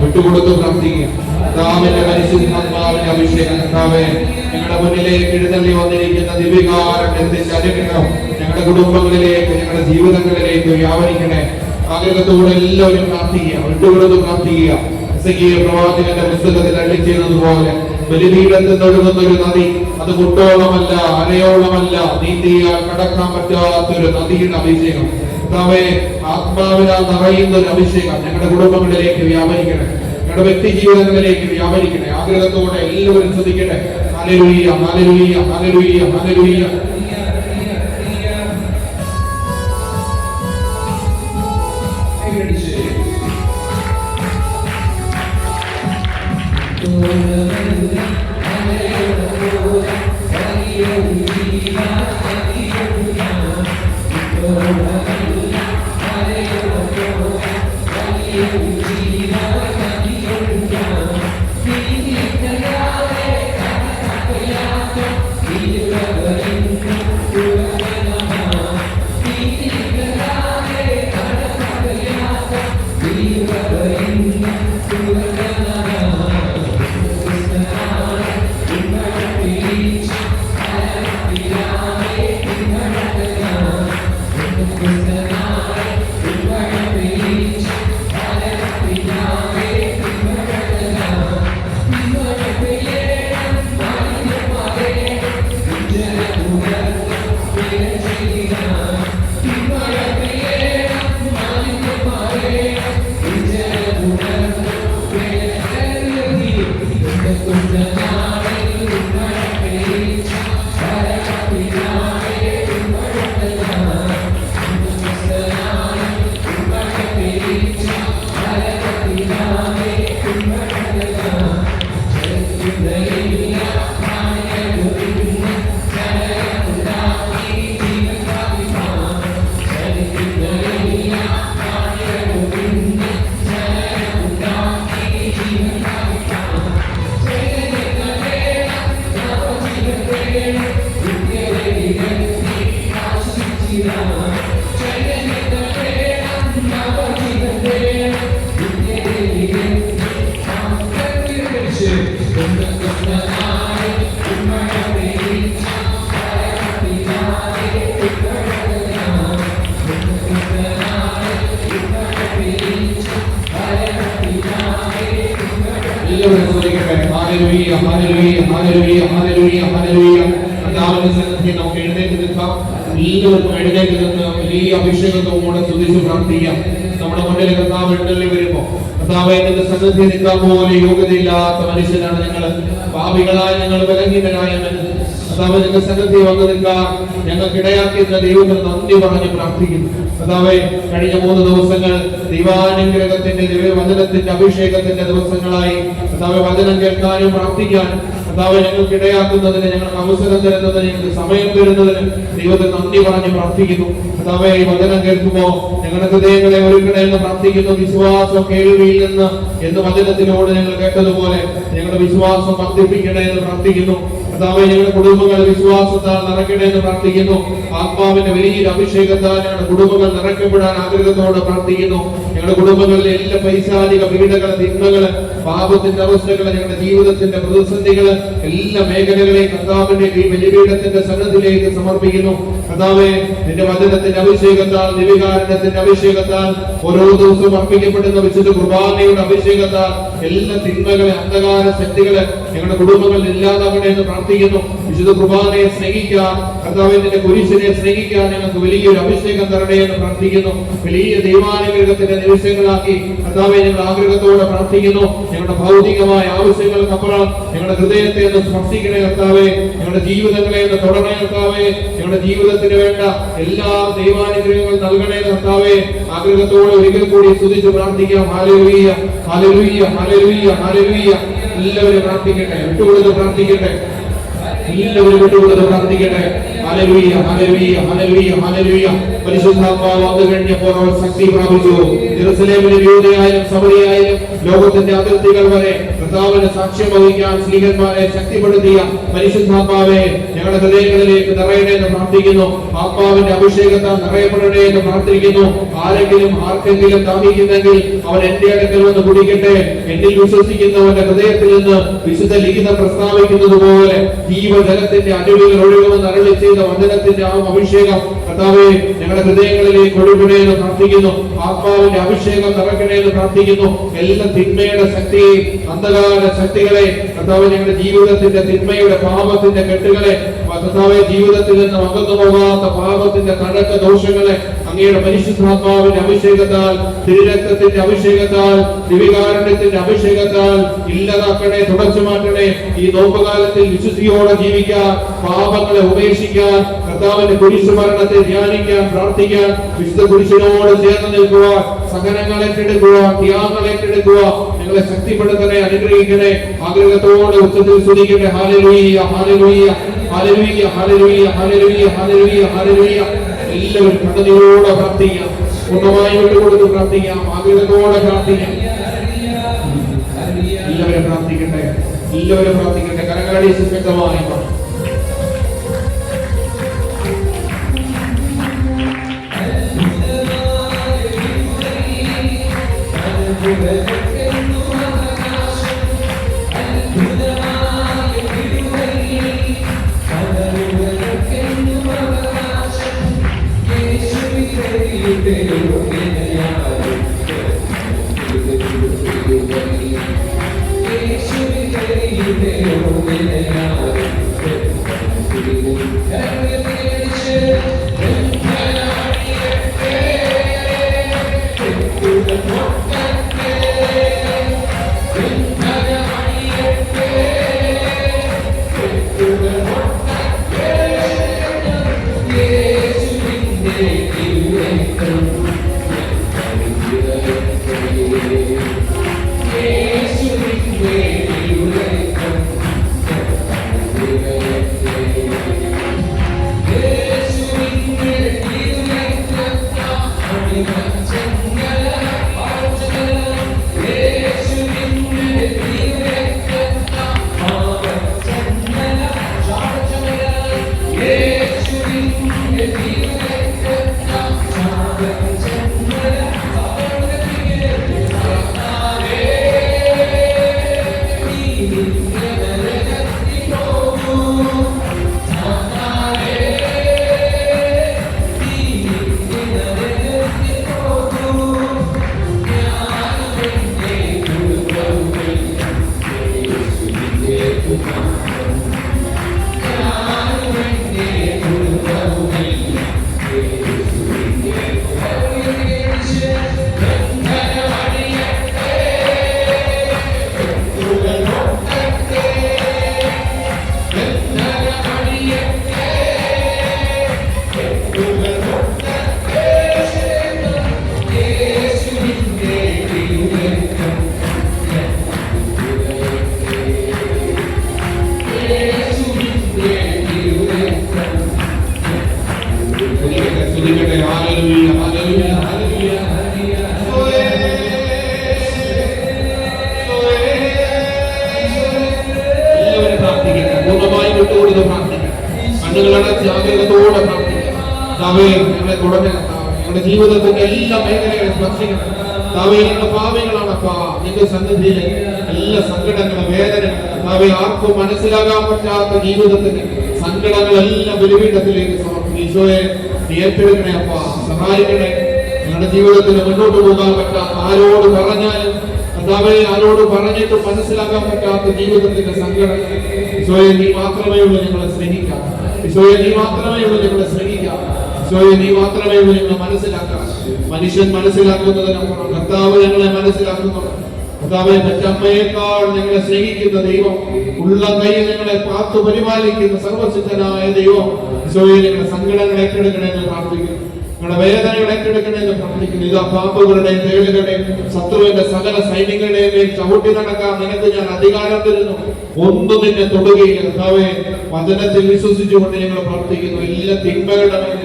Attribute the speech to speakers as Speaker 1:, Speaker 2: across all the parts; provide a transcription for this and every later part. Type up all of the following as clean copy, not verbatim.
Speaker 1: വിട്ടുകൊടുത്ത് പ്രാർത്ഥിക്കുക. പരിശുദ്ധാത്മാവിന്റെ അഭിഷേകം ഞങ്ങളുടെ മുന്നിലേക്ക് എഴുന്നള്ളി വന്നിരിക്കുന്ന ദിവ്യകാരുണ്യത്തിന്റെ അനുഗ്രഹം ഞങ്ങളുടെ കുടുംബങ്ങളിലേക്ക് ഞങ്ങളുടെ ജീവിതങ്ങളിലേക്ക് വ്യാപരിക്കണേ. ആഗ്രഹത്തോടെ എല്ലാവരും പ്രാർത്ഥിക്കുക, വിട്ടുകൊടുത്ത് പ്രാർത്ഥിക്കുക. പ്രവാചകന്റെ പുസ്തകത്തിൽ അള്ളിച്ചതുപോലെ ബലിപീഠത്തിൽ ഒഴുകുന്ന ഒരു നദി, അത് കുട്ടോളമല്ല അരയോളമല്ല നീന്തിയാൽ കടക്കാൻ പറ്റാത്തൊരു നദിയുടെ അഭിഷേകം. ആത്മാവിനാൽ നിറയുന്ന ഒരു അഭിഷേകം ഞങ്ങളുടെ കുടുംബങ്ങളിലേക്ക് വ്യാപരിക്കണേ, ഞങ്ങളുടെ വ്യക്തി ജീവിതങ്ങളിലേക്ക് വ്യാപരിക്കണേ. ആഗ്രഹത്തോടെ എല്ലാവരും ശ്രദ്ധിക്കട്ടെ. Hallelujah, hallelujah, hallelujah, hallelujah. നമുക്ക് എഴുന്നേറ്റ് നിൽക്കാം. എല്ലാവർക്കും എഴുന്നേറ്റ് നിന്ന് വലിയ അഭിഷേകത്തോടെ സ്തുതിച്ച് പ്രാർത്ഥിക്കാം. നമ്മുടെ മുന്നിൽ കർത്താവ് എഴുന്നള്ളി വരുമ്പോ കർത്താവേ നിന്റെ സന്നിധി നിൽക്കാൻ പോലെ യോഗ്യതയില്ലാത്ത മനുഷ്യനാണ് ഞങ്ങൾ. പാപികളായ ഞങ്ങൾ, ബലഹീനരായ കർത്താവ് നിന്റെ സന്നിധി വന്നു നിൽക്കാൻ ഞങ്ങൾക്ക് ഇടയാക്കിയിരുന്ന ദൈവത്തിന് നന്ദി പറഞ്ഞ് പ്രാർത്ഥിക്കുന്നു. കർത്താവേ കഴിഞ്ഞ 3 ദിവസങ്ങൾ ദൈവാനുഗ്രഹത്തിന്റെ വചനത്തിന്റെ അഭിഷേകത്തിന്റെ ദിവസങ്ങളായി കർത്താവേ വചനം കേൾക്കാനും പ്രാർത്ഥിക്കാനും കർത്താവേ ഞങ്ങൾക്ക് ഇടയാക്കുന്നതിന്, ഞങ്ങൾക്ക് അവസരം തരുന്നതിന്, ഞങ്ങൾക്ക് സമയം തരുന്നതിന് ദൈവത്തിന് നന്ദി പറഞ്ഞ് പ്രാർത്ഥിക്കുന്നു. കർത്താവേ ഈ വചനം കേൾക്കുമ്പോ ഞങ്ങളുടെ ഹൃദയങ്ങളെ ഒരുക്കണേ എന്ന് പ്രാർത്ഥിക്കുന്നു. വിശ്വാസം കേൾവിയിൽ നിന്ന് എന്ന് വചനത്തിനോട് ഞങ്ങൾ കേട്ടതുപോലെ ഞങ്ങളുടെ വിശ്വാസം വർദ്ധിപ്പിക്കണേ എന്ന് പ്രാർത്ഥിക്കുന്നു. കർത്താവേ ഞങ്ങളുടെ കുടുംബങ്ങൾ വിശ്വാസത്താൽ നിറയ്ക്കണേ എന്ന് പ്രാർത്ഥിക്കുന്നു. ആത്മാവിന്റെ വലിയൊരു അഭിഷേകത്താൽ ഞങ്ങളുടെ കുടുംബങ്ങൾ നിറയ്ക്കപ്പെടാൻ ആഗ്രഹത്തോടെ പ്രാർത്ഥിക്കുന്നു. ഞങ്ങളുടെ കുടുംബങ്ങളിലെ എല്ലാ പൈശാചിക പീഡകള്, തിന്മകള്, പാപത്തിന്റെ അവസ്ഥകള്, ഞങ്ങളുടെ ജീവിതത്തിന്റെ പ്രതിസന്ധികള്, എല്ലാ മേഖലകളെയും കർത്താവിന്റെ ഈ ബലിപീഠത്തിന്റെ സന്നദ്ധിയിലേക്ക് സമർപ്പിക്കുന്നു. കർത്താവേ നിന്റെ വചനത്തിന്റെ അഭിഷേകത്താൽ, ദിവികാരണത്തിന്റെ അഭിഷേകത്താൽ, ഓരോ ദിവസവും അർപ്പിക്കപ്പെടുന്ന വിശുദ്ധ കുർബാനയുടെ അഭിഷേകത്താൽ എല്ലാ തിന്മകളെ, അന്ധകാര ശക്തികളെ ഞങ്ങളുടെ കുടുംബങ്ങളിൽ ഇല്ലാതാകണേ എന്ന് പ്രാർത്ഥിക്കുന്നു. വിശുദ്ധ കുർബാനയെ സ്നേഹിക്കാൻ, കർത്താവിന്റെ കുരിശിനെ സ്നേഹിക്കാൻ ഞങ്ങൾക്ക് വലിയൊരു അഭിഷേകം തരണേ എന്ന് പ്രാർത്ഥിക്കുന്നു. വലിയ ദൈവാനുഗ്രഹത്തിന്റെ നിമിഷങ്ങളാക്കി കർത്താവെ ഞങ്ങൾ ആഗ്രഹത്തോടെ പ്രാർത്ഥിക്കുന്നു. ഞങ്ങളുടെ ഭൗതികമായ ആവശ്യങ്ങൾക്കപ്പുറം ഞങ്ങളുടെ ഹൃദയത്തെ ഒന്ന് സ്പർശിക്കണേ കർത്താവേ. ഞങ്ങളുടെ ജീവിതങ്ങളെ ഒന്ന് തൊടണേ കർത്താവേ. ഞങ്ങളുടെ ജീവിതത്തിന് വേണ്ട എല്ലാ ദൈവാനുഗ്രഹങ്ങൾ നൽകണേ കർത്താവേ. ആഗ്രഹത്തോടെ ഒരിക്കൽ കൂടി സ്തുതിച്ച് പ്രാർത്ഥിക്കാം. Hallelujah, hallelujah, hallelujah, hallelujah. എല്ലാവരും പ്രാർത്ഥിക്കട്ടെ, വിട്ടുകൊടുത്ത് പ്രാർത്ഥിക്കട്ടെ, എല്ലാവരും വിട്ടുകൊടുത്ത് പ്രാർത്ഥിക്കട്ടെ. Hallelujah, hallelujah, hallelujah, hallelujah. പരിശുദ്ധാത്മാവ് വന്നു കഴിഞ്ഞപ്പോൾ അവർ ശക്തി പ്രാപിച്ചു. യെരൂശലേമിലും യൂദയായാലും സമറിയായാലും ലോകത്തിന്റെ അതിർത്തികൾ വരെ കർത്താവിന് സാക്ഷ്യം വഹിക്കാൻ സ്ത്രീകന്മാരെ ശക്തിപ്പെടുത്തിയ പരിശുദ്ധാത്മാവെ ഞങ്ങളുടെ ഹൃദയങ്ങളിലേക്ക് നിറയണേ എന്ന് പ്രാർത്ഥിക്കുന്നു. ആത്മാവിന്റെ അഭിഷേകത്താൽ നിറയപ്പെടണേ എന്ന് പ്രാർത്ഥിക്കുന്നു. ആർക്കെങ്കിലും ദാഹിക്കുന്നെങ്കിൽ അവൻ എന്റെ അടുക്കൽ വന്ന് കുടിക്കട്ടെ. എന്നിൽ വിശ്വസിക്കുന്നവന്റെ ഹൃദയത്തിൽ നിന്ന് വിശുദ്ധ ലിഖിതം പ്രസ്താവിക്കുന്നത് പോലെ ജീവജലത്തിന്റെ അരുവികൾ ഒഴുകുമെന്ന് അരുളി ചെയ്ത വചനത്തിന്റെ ആ അഭിഷേകം കർത്താവേ ഞങ്ങളുടെ ഹൃദയങ്ങളിലേക്ക് ഒഴുകണേ എന്ന് പ്രാർത്ഥിക്കുന്നു. ആത്മാവിന്റെ അഭിഷേകം നിറയ്ക്കണേ എന്ന് പ്രാർത്ഥിക്കുന്നു. എല്ലാ തിന്മയുടെ ശക്തിയെയും അന്ധകാര ശക്തികളെ കർത്താവ് ഞങ്ങളുടെ ജീവിതത്തിന്റെ തിന്മയുടെ പാപത്തിന്റെ കെട്ടുകളെ കർത്താവെ ജീവിതത്തിൽ നിന്ന് അകന്നു പോകാത്ത പാപത്തിന്റെ കടക്ക ദോഷങ്ങളെ അങ്ങയുടെ പരിശുദ്ധാത്മാവിന്റെ അഭിഷേകത്താൽ, തിരുരക്തത്തിന്റെ അഭിഷേകത്താൽ, ദിവികാരുണ്യത്തിന്റെ അഭിഷേകത്താൽ ഇല്ലാതാക്കണേ, തുടച്ചു മാറ്റണേ. ഈ നോമ്പുകാലത്തിൽ വിശുദ്ധിയോടെ ജീവിക്കാൻ, പാപങ്ങളെ ഉപേക്ഷിക്കാൻ, കർത്താവിന്റെ കുരിശുമരണത്തെ ധ്യാനിക്കാൻ, പ്രാർത്ഥിക്കാൻ, വിശുദ്ധ കുരിശിനോട് ചേർന്ന് നിൽക്കുവാൻ, സഹനങ്ങൾ ഏറ്റെടുക്കുവാൻ, ത്യാഗങ്ങൾ ഏറ്റെടുക്കുവാൻ ഞങ്ങളെ ശക്തിപ്പെടുത്തണേ, അനുഗ്രഹിക്കണേ. ആഗ്രഹത്തോടെ ഉച്ചത്തിൽ സ്തുതിക്കട്ടെ. Hallelujah, hallelujah, hallelujah, hallelujah, hallelujah, hallelujah, hallelujah. എല്ലാവരും കണ്ണുനീരോടെ പ്രാർത്ഥിക്കാം, പൂർണ്ണമായി വിട്ടുകൊടുത്ത് പ്രാർത്ഥിക്കാം, ആഗ്രഹത്തോടെ പ്രാർത്ഥിക്കാം. എല്ലാവരും പ്രാർത്ഥിക്കട്ടെ, എല്ലാവരും പ്രാർത്ഥിക്കട്ടെ. കരങ്ങളടി സുശക്തമായി
Speaker 2: യേശുവിനെ
Speaker 1: പ്രാർത്ഥിക്കട്ടെ, പൂർണ്ണമായി വിട്ടുകൊടുത്ത് പ്രാർത്ഥിക്കട്ടെ, കണ്ണുകളടച്ച് ആഗ്രഹത്തോടെ പ്രാർത്ഥിക്കട്ടെ. ഞങ്ങളെ തുടങ്ങി ഞങ്ങളുടെ ജീവിതത്തിന്റെ എല്ലാ മേഖലകളും സ്പർശിക്കണം. ഞങ്ങളുടെ പാവങ്ങളാണപ്പാ നിന്റെ സന്നിധിയിലെ എല്ലാ സങ്കടങ്ങളും വേദനകളും ആർക്കും മനസ്സിലാകാൻ പറ്റാത്ത ജീവിതത്തിന്റെ സങ്കടങ്ങളെല്ലാം ബലിപീഠത്തിലേക്ക് സമർപ്പിക്കും. ഈശോയെ നീ ഏറ്റെടുക്കണേ അപ്പാ, സഹായിക്കണേ. ഞങ്ങളുടെ ജീവിതത്തിൽ മുന്നോട്ട് പോകാൻ പറ്റാത്ത, ആരോട് പറഞ്ഞാലും ആരോട് പറഞ്ഞിട്ട് മനസ്സിലാക്കാൻ പറ്റാത്ത ജീവിതത്തിന്റെ സങ്കടങ്ങൾ ഈശോയെ നീ മാത്രമേ ഉള്ളൂ ഞങ്ങളെ സ്നേഹിക്കാം. ഈശോയെ നീ മാത്രമേ ഉള്ളൂ ഞങ്ങളെ സ്നേഹിക്കാം. ഈശോയെ നീ മാത്രമേ ഉള്ളൂ ഞങ്ങളെ മനസ്സിലാക്കാം. മനുഷ്യൻ മനസ്സിലാക്കുന്നതിനപ്പുറം കർത്താവ് ഞങ്ങളെ മനസ്സിലാക്കുന്നു. കർത്താവെ മറ്റമ്മയേക്കാൾ ഞങ്ങളെ സ്നേഹിക്കുന്ന ദൈവം, ഉള്ള കൈയിൽ ഞങ്ങളെ കാത്തു പരിപാലിക്കുന്ന സർവസിദ്ധനായ ദൈവം, ഈശോയെ ഞങ്ങളുടെ സങ്കടങ്ങൾ ഏറ്റെടുക്കണമെന്ന് പ്രാർത്ഥിക്കുന്നു. ഞങ്ങളുടെ വേദനകൾ ഏറ്റെടുക്കണമെന്ന് പ്രാർത്ഥിക്കുന്നു. ഇതാ പാമ്പുകളുടെയും തേളുകളുടെയും ശത്രുവിന്റെ സകല സൈന്യങ്ങളുടെയും മേൽ ചവിട്ടി നടക്കാൻ നിനക്ക് ഞാൻ അധികാരം തരുന്നു. ഒന്നും നിന്നെ തൊടുകയില്ല. കർത്താവെ വചനത്തിൽ വിശ്വസിച്ചുകൊണ്ട് ഞങ്ങൾ പ്രാർത്ഥിക്കുന്നു. എല്ലാ തിന്മകളുടെ മേൽ,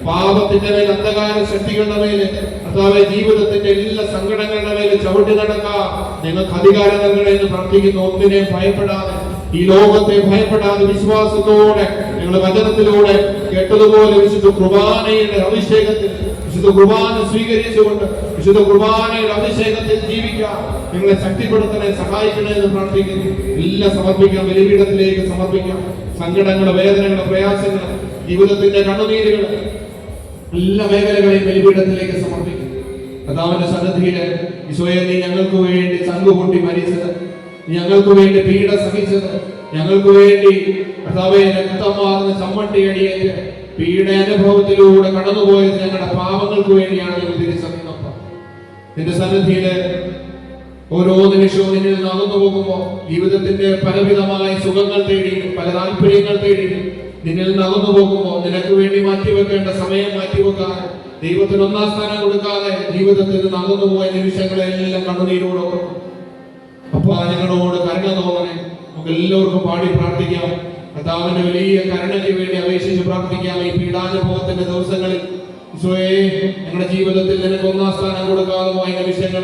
Speaker 1: പാപത്തിന്റെ മേൽ, അന്ധകാര ശക്തികളുടെ മേല്, കർത്താവെ ജീവിതത്തിന്റെ എല്ലാ സങ്കടങ്ങളുടെ മേല് ചവിട്ടി നടക്കാൻ നിങ്ങൾക്ക് അധികാരം നൽകണമെന്ന് പ്രാർത്ഥിക്കുന്നു. ഒന്നിനെയും ഭയപ്പെടാതെ, ഈ ലോകത്തെ ഭയപ്പെടാതെ വിശ്വാസത്തോടെ ഞങ്ങൾ വചനത്തിലൂടെ കേട്ടതുപോലെ വിശുദ്ധ കുർബാനയുടെ അഭിഷേകത്തിൽ, വിശുദ്ധ കുർബാന സ്വീകരിച്ചുകൊണ്ട് വിശുദ്ധ കുർബാനയുടെ അഭിഷേകത്തിൽ ജീവിക്കാൻ നിങ്ങളെ ശക്തിപ്പെടുത്തണേ, സഹായിക്കണേ എന്ന് പ്രാർത്ഥിക്കുന്നു. എല്ലാം സമർപ്പിക്കാം, ബലിപീഠത്തിലേക്ക് സമർപ്പിക്കാം. സങ്കടങ്ങൾ, വേദനകൾ, പ്രയാസങ്ങൾ, ജീവിതത്തിന്റെ കണ്ണുനീരുകൾ, എല്ലാ മേഖലകളെയും ബലിപീഠത്തിലേക്ക് സമർപ്പിക്കും. കർത്താവിന്റെ സന്നിധിയില് ഈശോയെ നീ ഞങ്ങൾക്ക് വേണ്ടി ചങ്കുപൊട്ടി മരിച്ചത്, ഞങ്ങൾക്ക് വേണ്ടി പീഡ സഹിച്ചത്, ഞങ്ങൾക്ക് വേണ്ടി കർത്താവെ രക്തം വാർന്ന് ചമ്മട്ടിയടിയേറ്റ് പീഡ അനുഭവത്തിലൂടെ കടന്നുപോയത് ഞങ്ങളുടെ പാപങ്ങൾക്ക് വേണ്ടിയാണ് ഞങ്ങൾ തിരിച്ചറിയുന്നത്. നിന്റെ സന്നിധിയില് ഓരോ നിമിഷവും നിന്നിൽ നിന്ന് അകന്നു പോകുമ്പോ ജീവിതത്തിന്റെ പലവിധമായ സുഖങ്ങൾ തേടി, പല താല്പര്യങ്ങൾ തേടി നിന്നിൽ നിന്ന് അകന്നു പോകുമ്പോ നിനക്ക് വേണ്ടി മാറ്റിവെക്കേണ്ട സമയം മാറ്റിവെക്കാതെ, ദൈവത്തിന് ഒന്നാം സ്ഥാനം കൊടുക്കാതെ ജീവിതത്തിൽ നിന്ന് അകന്നു പോയ നിമിഷങ്ങളെല്ലാം കണ്ണുനീരോട് ഓർക്കും. അപ്പൊ ഞങ്ങളോട് കരുണ തോന്നണേ. നമുക്ക് എല്ലാവർക്കും പാടി പ്രാർത്ഥിക്കാം. കർത്താവിന്റെ വലിയ കരുണയ്ക്ക് വേണ്ടി അപേക്ഷിച്ച് പ്രാർത്ഥിക്കാം. ഈ പീഡാനുഭവത്തിന്റെ ദിവസങ്ങളിൽ ഈശോയെ ഞങ്ങളുടെ ജീവിതത്തിൽ നിനക്ക് ഒന്നാം സ്ഥാനം കൊടുക്കാതെ പോയ നിമിഷങ്ങൾ,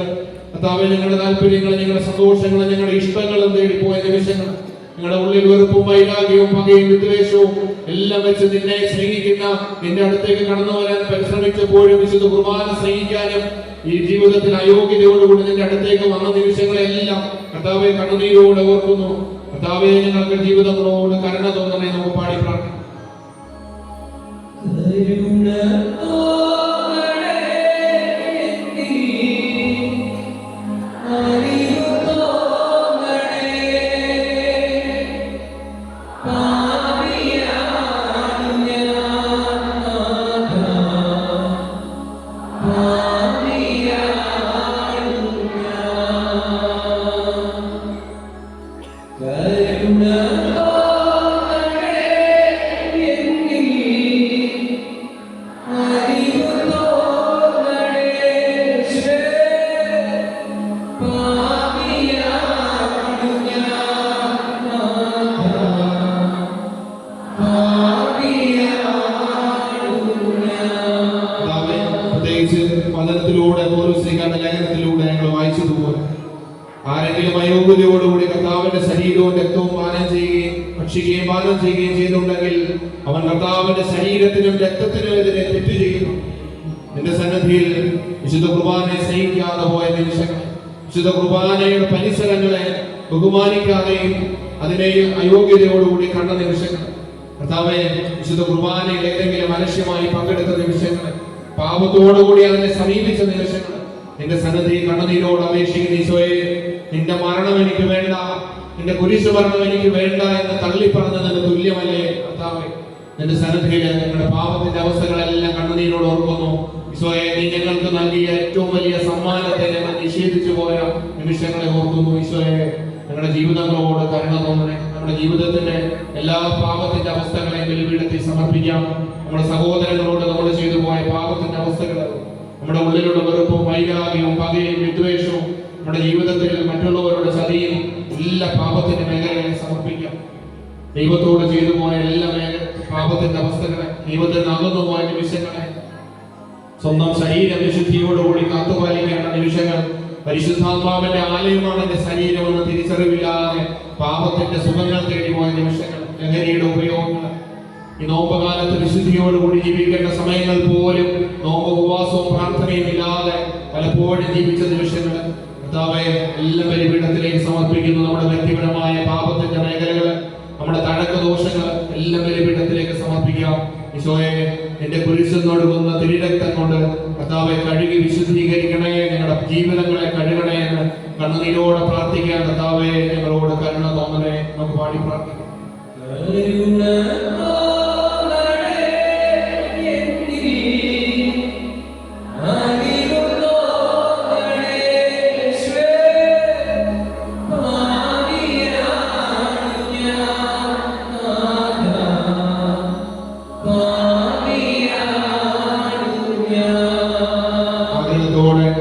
Speaker 1: കർത്താവെ ഞങ്ങളുടെ താല്പര്യങ്ങൾ, ഞങ്ങളുടെ സന്തോഷങ്ങൾ, ഞങ്ങളുടെ ഇഷ്ടങ്ങളും തേടിപ്പോയ നിമിഷങ്ങൾ, ഞങ്ങളുടെ ഉള്ളിൽ വെറുപ്പും വൈരാഗ്യവും പകയും വിദ്വേഷവും എല്ലാം വെച്ച് നിന്നെ സ്നേഹിക്കുന്ന, നിന്റെ അടുത്തേക്ക് കടന്നു വരാൻ പരിശ്രമിച്ചപ്പോഴും വിശുദ്ധ കുർബാന സ്നേഹിക്കാനും ഈ ജീവിതത്തിൽ അയോഗ്യതയോടുകൂടി നിന്റെ അടുത്തേക്ക് വന്ന നിമിഷങ്ങളെല്ലാം കർത്താവെ കണ്ണുനീരോടെ ഓർക്കുന്നു. കർത്താവെ ഞങ്ങൾക്ക് ജീവിതങ്ങളോട് കരുണ തോന്നണേ. നമുക്ക് പാടി പ്രാർത്ഥിക്കാം. വചനത്തിലൂടെ ലേഖനത്തിലൂടെ ഞങ്ങൾ വായിച്ചതുപോലെ ആരെങ്കിലും അയോഗ്യതയോടുകൂടി കർത്താവിന്റെ ശരീരവും രക്തവും പാനം ചെയ്യുകയും ഭക്ഷിക്കുകയും പാനം ചെയ്യുകയും ചെയ്തിട്ടുണ്ടെങ്കിൽ അവൻ കർത്താവിന്റെ ശരീരത്തിനും രക്തത്തിനും എതിരെ തെറ്റ് ചെയ്യുന്നു. നിന്റെ സന്നിധിയിൽ വിശുദ്ധ കുർബാനയെ സ്നേഹിക്കാതെ പോയ നിമിഷങ്ങൾ, വിശുദ്ധ കുർബാനയുടെ പരിസരങ്ങളെ ബഹുമാനിക്കാതെയും അതിനെയും അയോഗ്യതയോടുകൂടി കണ്ട നിമിഷങ്ങൾ, കർത്താവെ വിശുദ്ധ കുർബാനയിൽ ഏതെങ്കിലും അലക്ഷ്യമായി പങ്കെടുത്ത നിമിഷങ്ങൾ, പാപത്തോടുകൂടി അതിനെ സമീപിച്ച നിമിഷങ്ങൾ, നിന്റെ സന്നിധി കണ്ണുനീരോട് അപേക്ഷിക്കുന്ന ഈശോയെ, നിന്റെ മരണം എനിക്ക് വേണ്ട, നിന്റെ കുരിശ് മരണം എനിക്ക് വേണ്ട എന്ന് തള്ളി പറഞ്ഞതിന് തുല്യമല്ലേ കർത്താവേ. നിന്റെ സന്നിധിയിൽ ഞങ്ങളുടെ പാപത്തിന്റെ അവസ്ഥകളെല്ലാം കണ്ണുനീരോട് ഓർക്കുന്നു. ഈശോയെ, നീ ഞങ്ങൾക്ക് നൽകിയ ഏറ്റവും വലിയ സമ്മാനത്തെ ഞങ്ങൾ നിഷേധിച്ചു പോയ നിമിഷങ്ങളെ ഓർക്കുന്നു. ഈശോയെ, ഞങ്ങളുടെ ജീവിതങ്ങളോട് കരുണ തോന്നണേ. നമ്മുടെ ജീവിതത്തിന്റെ എല്ലാ പാപത്തിന്റെ അവസ്ഥകളെയും ബലിപീഠത്തിൽ സമർപ്പിക്കാം. നമ്മുടെ സഹോദരങ്ങളോട് നമ്മൾ ചെയ്തു പോയ പാപത്തിന്റെ അവസ്ഥകൾ, നമ്മുടെ ഉള്ളിലുള്ള വെറുപ്പും വൈരാഗ്യവും പകയും വിദ്വേഷവും, നമ്മുടെ ജീവിതത്തിൽ മറ്റുള്ളവരുടെ ചതിയും എല്ലാ പാപത്തിന്റെ മേഖലകളെ സമർപ്പിക്കാം. ദൈവത്തോട് ചെയ്തു പോയ എല്ലാ പാപത്തിന്റെ അവസ്ഥകളെ, ദൈവത്തിൽ അകന്നു പോയ നിമിഷങ്ങളെ, സ്വന്തം ശരീര വിശുദ്ധിയോടുകൂടി കാത്തുപാലിക്കേണ്ട നിമിഷങ്ങൾ, പരിശുദ്ധാത്മാവിന്റെ ആലയമാണ് എന്റെ ശരീരമെന്ന് തിരിച്ചറിവില്ലാതെ പാപത്തിന്റെ സുഖങ്ങൾ തേടി പോയ നിമിഷങ്ങൾ, ലഹരിയുടെ ഉപയോഗങ്ങൾ, ഈ നോമ്പുകാലത്ത് വിശുദ്ധിയോടുകൂടി ജീവിക്കേണ്ട സമയങ്ങൾ പോലും നോമ്പ് ഉപവാസവും പ്രാർത്ഥനയും ഇല്ലാതെ പലപ്പോഴും ജീവിച്ച നിമിഷങ്ങൾ കർത്താവേ എല്ലാ ബലിപീഠത്തിലേക്ക് സമർപ്പിക്കുന്നു. നമ്മുടെ വ്യക്തിപരമായ പാപത്തിന്റെ മേഖലകൾ, നമ്മുടെ തഴക്ക ദോഷങ്ങൾ എല്ലാം ബലിപീഠത്തിലേക്ക് സമർപ്പിക്കാം. ഈശോയെ, എന്റെ കുരിശിനൊടുങ്ങുന്ന തിരുരക്തം കൊണ്ട് കർത്താവെ കഴുകി വിശുദ്ധീകരിക്കണേ, ഞങ്ങളുടെ ജീവിതങ്ങളെ കഴുകണേ എന്ന് കണ്ണുനീരോടെ പ്രാർത്ഥിക്കാൻ. കർത്താവെ, ഞങ്ങളോട് കരുണ തോന്നണേ. നമുക്ക് പാടി പ്രാർത്ഥിക്കാം.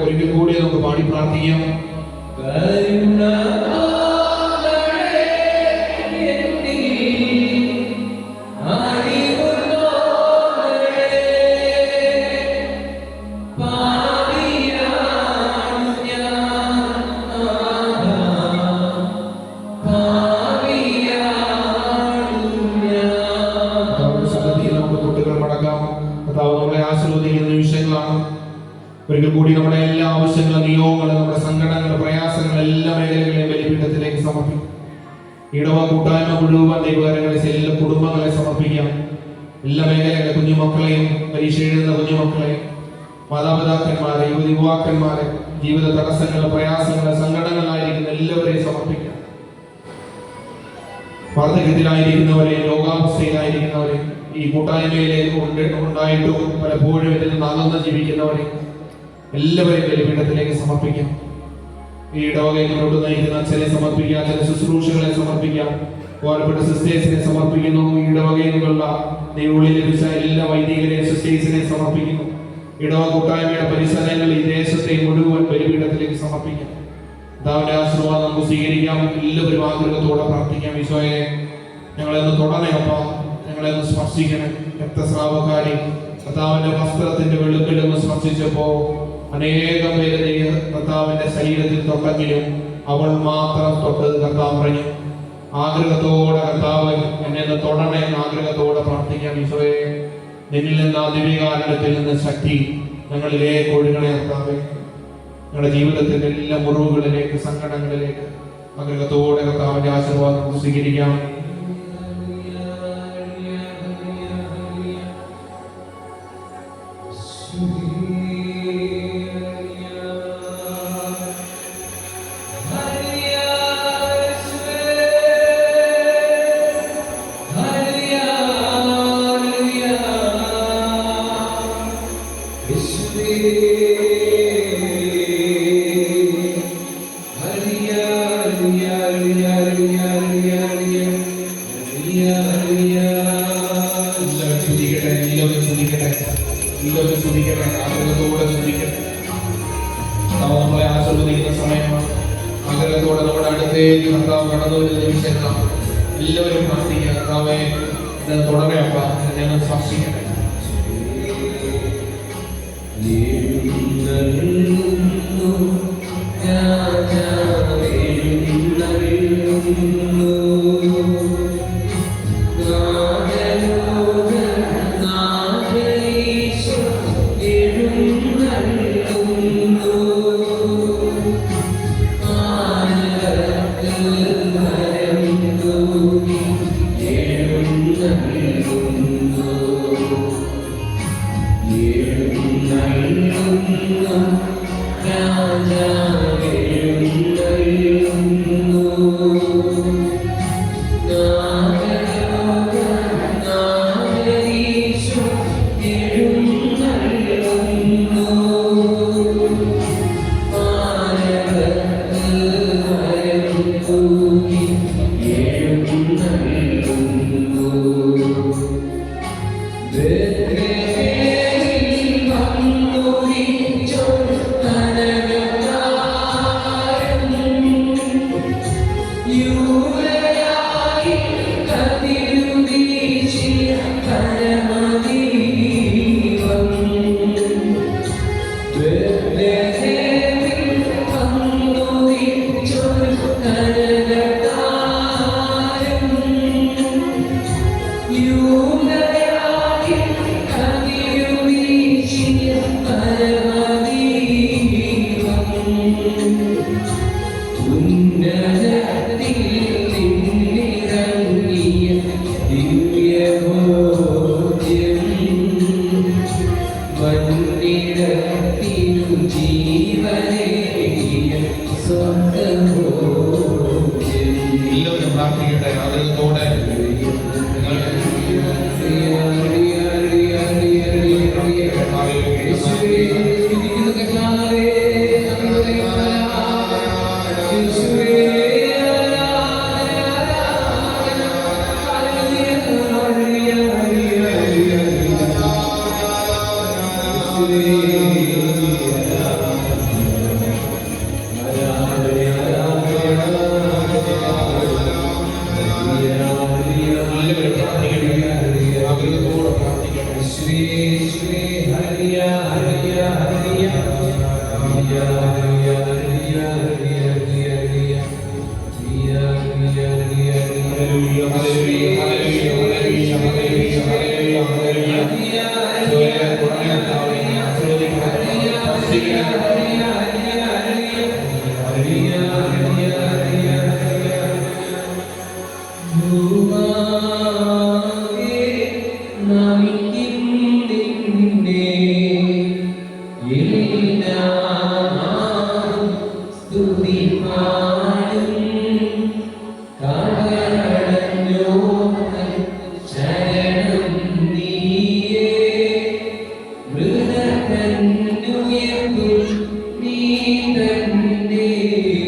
Speaker 1: ഒരിക്കൽ കൂടി നമുക്ക് പാടി പ്രാർത്ഥിക്കാം. ഒരിക്കൽ കൂടി നമ്മുടെ എല്ലാ ആവശ്യങ്ങളും, നിയോഗങ്ങളും, നമ്മുടെ സങ്കടങ്ങൾ, പ്രയാസങ്ങൾ എല്ലാ മേഖലകളെയും ബലിപീഠത്തിലേക്ക് സമർപ്പിക്കും. ഇടവ കൂട്ടായ്മ മുഴുവൻ ദൈവകരങ്ങളിൽ എല്ലാ കുടുംബങ്ങളെ സമർപ്പിക്കാം. എല്ലാ മേഖലകളെ, കുഞ്ഞുമക്കളെയും, പരീക്ഷ എഴുതുന്ന കുഞ്ഞുമക്കളെയും, മാതാപിതാക്കന്മാരെ, യുവാക്കന്മാരെ, ജീവിത തടസ്സങ്ങൾ, പ്രയാസങ്ങൾ, സങ്കടങ്ങളായിരിക്കുന്ന എല്ലാവരെയും സമർപ്പിക്കാം. വാർദ്ധക്യത്തിലായിരിക്കുന്നവരെ, രോഗാവസ്ഥയിലായിരിക്കുന്നവരെ, ഈ കൂട്ടായ്മയിലേക്ക് ഉണ്ടായിട്ടും പലപ്പോഴും ഇതിൽ നിന്ന് അകന്ന് ജീവിക്കുന്നവരെ എല്ലാവരെയും ബലിപീഠത്തിലേക്ക് സമർപ്പിക്കാം. ഈ ഇടവകയിലോട്ട് നയിക്കുന്ന അച്ഛനെ സമർപ്പിക്കാം, ചില ശുശ്രൂഷകളെ സമർപ്പിക്കാം, ഓർപ്പെട്ട സിസ്റ്റേഴ്സിനെ സമർപ്പിക്കുന്നു. ഈ ഇടവകയിൽ നിന്നുള്ള ദൈവവിളി ലഭിച്ച എല്ലാ വൈദികരെയും സിസ്റ്റേഴ്സിനെ സമർപ്പിക്കുന്നു. ഇടവ കൂട്ടായ്മയുടെ പരിസരങ്ങൾ, ഈ ദേശത്തെ മുഴുവൻ ബലിപീഠത്തിലേക്ക് സമർപ്പിക്കാം. കർത്താവിന്റെ ആശീർവാദം നമുക്ക് സ്വീകരിക്കാം. എല്ലാവരും ആഗ്രഹത്തോടെ പ്രാർത്ഥിക്കാം. ഈശോയെ, ഞങ്ങളെന്ന് തൊടണേ അപ്പ, ഞങ്ങളെന്ന് സ്പർശിക്കണം. രക്തസ്രാവക്കാരി കർത്താവിന്റെ വസ്ത്രത്തിന്റെ വെളുപ്പിലൊന്ന് സ്പർശിച്ചപ്പോ അനേകം പേര് കർത്താവിന്റെ ശരീരത്തിൽ തൊട്ടെങ്കിലും അവൾ മാത്രം തൊട്ടത് കർത്താവ് പറഞ്ഞു. ആഗ്രഹത്തോടെ കർത്താവ് എന്നെ തൊടണേ എന്ന് ആഗ്രഹത്തോടെ പ്രാർത്ഥിക്കാം. ഈശോയെ, നിന്നിൽ നിന്ന് ആ ദിവ്യകാരുണ്യത്തിൽ നിന്ന് ശക്തി ഞങ്ങളിലേക്ക് ഒഴുകണേ. കർത്താവെ, ഞങ്ങളുടെ ജീവിതത്തിന്റെ എല്ലാ മുറിവുകളിലേക്ക്, സങ്കടങ്ങളിലേക്ക് ആഗ്രഹത്തോടെ കർത്താവിന്റെ ആശീർവാദം സ്വീകരിക്കാം. ആഗ്രഹത്തോടെ ശ്രദ്ധിക്കട്ടെ. നമ്മളെ ആസ്വദിക്കുന്ന സമയമാണ്. ആഗ്രഹത്തോടെ നമ്മുടെ അടുത്തേക്ക് കർത്താവ് കടന്നു വരുന്ന നിമിഷങ്ങളാണ്. എല്ലാവരും പ്രാർത്ഥിക്കുക. കർത്താവെ, ഇത് തുടരെയപ്പ ഞങ്ങൾ സ്പർശിക്കട്ടെ. You
Speaker 2: നീ തന്നെ